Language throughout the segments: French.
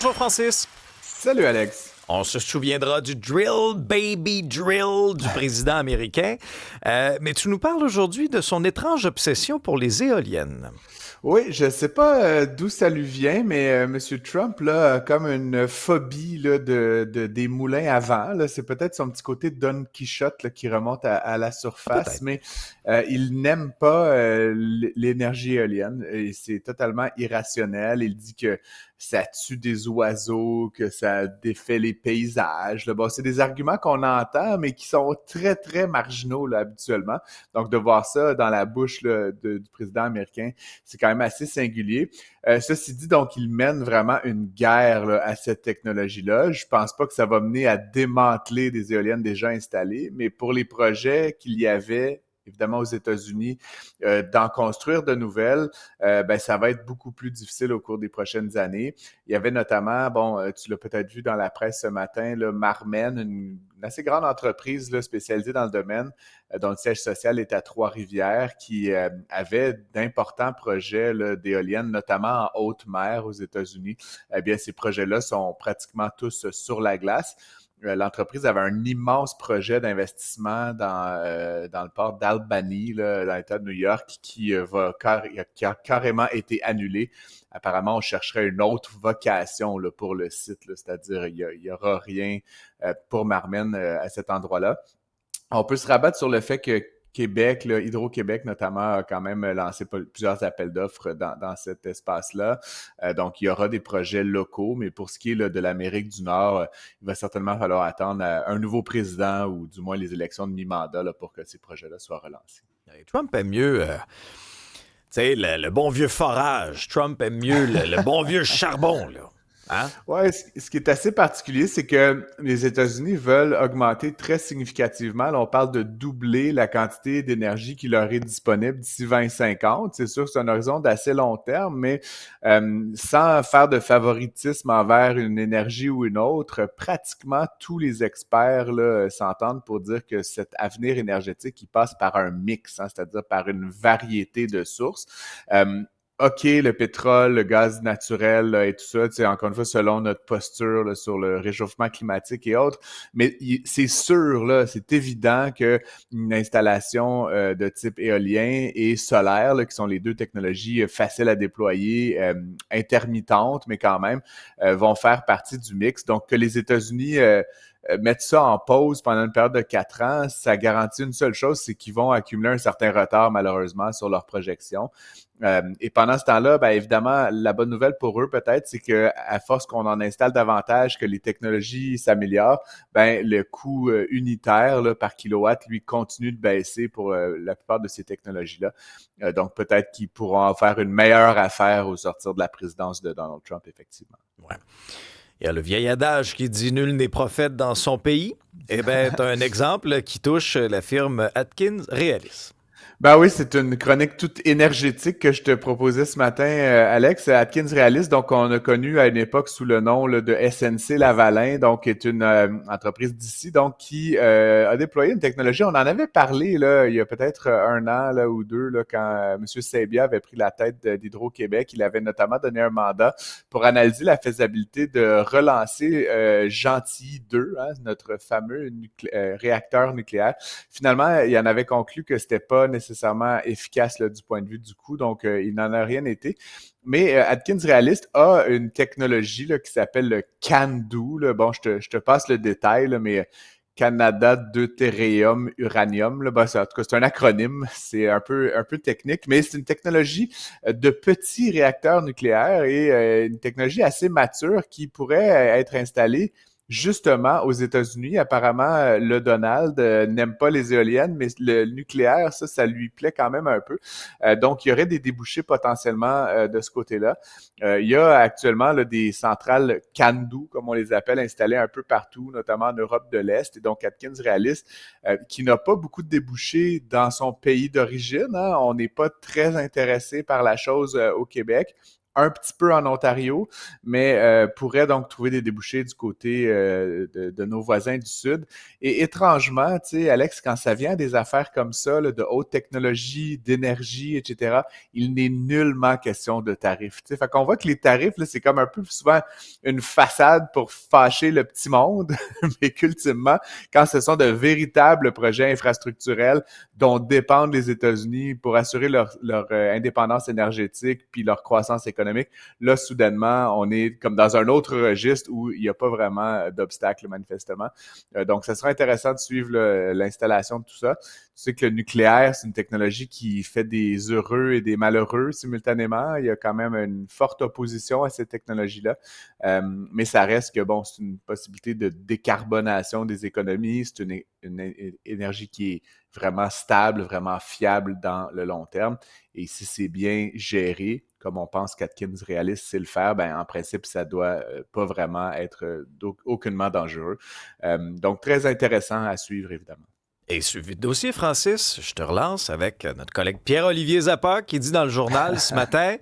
Bonjour Francis. Salut Alex. On se souviendra du drill, baby drill du président américain. Mais tu nous parles aujourd'hui de son étrange obsession pour les éoliennes. Oui, je sais pas d'où ça lui vient, mais Monsieur Trump là, a comme une phobie là, des moulins à vent. Là. C'est peut-être son petit côté Don Quichotte là, qui remonte à la Ah, surface, peut-être. mais il n'aime pas l'énergie éolienne et c'est totalement irrationnel. Il dit que ça tue des oiseaux, que ça défait les paysages. Là. Bon, c'est des arguments qu'on entend, mais qui sont très, très marginaux là, habituellement. Donc, de voir ça dans la bouche là, du président américain, c'est quand même assez singulier. Ceci dit, donc, il mène vraiment une guerre là, à cette technologie-là. Je pense pas que ça va mener à démanteler des éoliennes déjà installées, mais pour les projets qu'il y avait évidemment aux États-Unis, d'en construire de nouvelles, ben, ça va être beaucoup plus difficile au cours des prochaines années. Il y avait notamment, bon, tu l'as peut-être vu dans la presse ce matin, là, Marmen, une assez grande entreprise là, spécialisée dans le domaine, dont le siège social est à Trois-Rivières, qui avait d'importants projets là, d'éoliennes, notamment en haute mer aux États-Unis. Eh bien, ces projets-là sont pratiquement tous sur la glace. L'entreprise avait un immense projet d'investissement dans le port d'Albany, là, dans l'État de New York, qui a carrément été annulé. Apparemment, on chercherait une autre vocation là, pour le site, là, c'est-à-dire il y aura rien pour Marmen à cet endroit-là. On peut se rabattre sur le fait que Québec, là, Hydro-Québec notamment, a quand même lancé plusieurs appels d'offres dans cet espace-là. Donc, il y aura des projets locaux, mais pour ce qui est là, de l'Amérique du Nord, il va certainement falloir attendre un nouveau président ou du moins les élections de mi-mandat là, pour que ces projets-là soient relancés. Trump aime mieux, tu sais, le bon vieux forage. Trump aime mieux le bon vieux charbon, là. Hein? Ouais, ce qui est assez particulier, c'est que les États-Unis veulent augmenter très significativement. Là, on parle de doubler la quantité d'énergie qui leur est disponible d'ici 2050. C'est sûr que c'est un horizon d'assez long terme, mais sans faire de favoritisme envers une énergie ou une autre, pratiquement tous les experts là, s'entendent pour dire que cet avenir énergétique, il passe par un mix, hein, c'est-à-dire par une variété de sources. Euh, OK, le pétrole, le gaz naturel là, et tout ça, encore une fois, selon notre posture là, sur le réchauffement climatique et autres, mais c'est sûr, là, c'est évident qu'une installation de type éolien et solaire, là, qui sont les deux technologies faciles à déployer, intermittentes, mais quand même, vont faire partie du mix. Donc, que les États-Unis mettre ça en pause pendant une période de 4 ans, ça garantit une seule chose, c'est qu'ils vont accumuler un certain retard, malheureusement, sur leurs projections. Et pendant ce temps-là, ben, évidemment, la bonne nouvelle pour eux, peut-être, c'est que à force qu'on en installe davantage, que les technologies s'améliorent, ben, le coût unitaire là, par kilowatt, lui, continue de baisser pour la plupart de ces technologies-là. Donc, peut-être qu'ils pourront en faire une meilleure affaire au sortir de la présidence de Donald Trump, effectivement. Ouais. Il y a le vieil adage qui dit nul n'est prophète dans son pays. Eh bien, tu as un exemple qui touche la firme Atkins Realis. Ben oui, c'est une chronique toute énergétique que je te proposais ce matin, Alex. Atkins Realis, donc on a connu à une époque sous le nom là, de SNC Lavalin, donc est une entreprise d'ici, donc qui a déployé une technologie. On en avait parlé là, il y a peut-être un an là, ou deux, là, quand M. Sabia avait pris la tête d'Hydro-Québec. Il avait notamment donné un mandat pour analyser la faisabilité de relancer Gentilly 2, hein, notre fameux réacteur nucléaire. Finalement, il en avait conclu que c'était pas nécessairement efficace là, du point de vue du coût, donc il n'en a rien été. Mais Atkins Realist a une technologie là, qui s'appelle le CANDU. Là. Bon, je te passe le détail, là, mais Canada Deutérium Uranium. Là, ben, en tout cas, c'est un acronyme, c'est un peu technique, mais c'est une technologie de petits réacteurs nucléaires et une technologie assez mature qui pourrait être installée justement aux États-Unis. Apparemment, le Donald n'aime pas les éoliennes, mais le nucléaire, ça lui plaît quand même un peu. Donc, il y aurait des débouchés potentiellement de ce côté-là. Il y a actuellement là, des centrales CANDU, comme on les appelle, installées un peu partout, notamment en Europe de l'Est. Et donc, Atkins Realis, qui n'a pas beaucoup de débouchés dans son pays d'origine. Hein. On n'est pas très intéressé par la chose au Québec. un petit peu en Ontario, mais pourrait donc trouver des débouchés du côté de nos voisins du Sud. Et étrangement, tu sais, Alex, quand ça vient des affaires comme ça, là, de haute technologie, d'énergie, etc., il n'est nullement question de tarifs. Tu sais, fait qu'on voit que les tarifs, là, c'est comme un peu souvent une façade pour fâcher le petit monde, mais qu'ultimement, quand ce sont de véritables projets infrastructurels dont dépendent les États-Unis pour assurer leur indépendance énergétique puis leur croissance économique, là, soudainement, on est comme dans un autre registre où il n'y a pas vraiment d'obstacle, manifestement. Donc, ça sera intéressant de suivre l'installation de tout ça. Tu sais que le nucléaire, c'est une technologie qui fait des heureux et des malheureux simultanément. Il y a quand même une forte opposition à cette technologie-là. Mais ça reste que, bon, c'est une possibilité de décarbonation des économies. C'est une énergie qui est vraiment stable, vraiment fiable dans le long terme. Et si c'est bien géré, comme on pense qu'Atkins réalise, c'est le faire, ben en principe, ça doit pas vraiment être aucunement dangereux. Donc, très intéressant à suivre, évidemment. Et suivi de dossier, Francis, je te relance avec notre collègue Pierre-Olivier Zappa qui dit dans le journal ce matin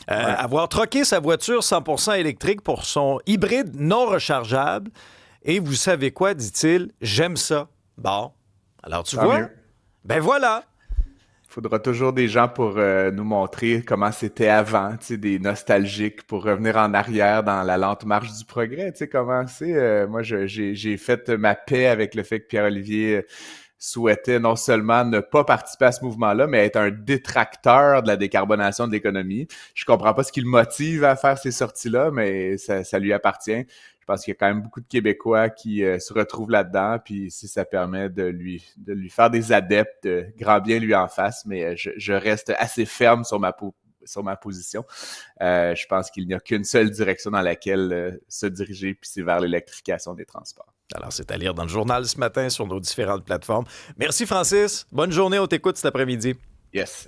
avoir troqué sa voiture 100% électrique pour son hybride non rechargeable. Et vous savez quoi, dit-il? J'aime ça. Bon, alors tu vois? Mieux. Ben voilà! Il faudra toujours des gens pour nous montrer comment c'était avant, tu sais, des nostalgiques pour revenir en arrière dans la lente marche du progrès, tu sais, comment c'est. Moi, j'ai fait ma paix avec le fait que Pierre-Olivier souhaitait non seulement ne pas participer à ce mouvement-là, mais être un détracteur de la décarbonation de l'économie. Je comprends pas ce qui le motive à faire ces sorties-là, mais ça lui appartient. Je pense qu'il y a quand même beaucoup de Québécois qui se retrouvent là-dedans, puis si ça permet de lui faire des adeptes, grand bien lui en face, mais je reste assez ferme sur ma position. Je pense qu'il n'y a qu'une seule direction dans laquelle se diriger, puis c'est vers l'électrification des transports. Alors, c'est à lire dans le journal ce matin sur nos différentes plateformes. Merci, Francis. Bonne journée. On t'écoute cet après-midi. Yes.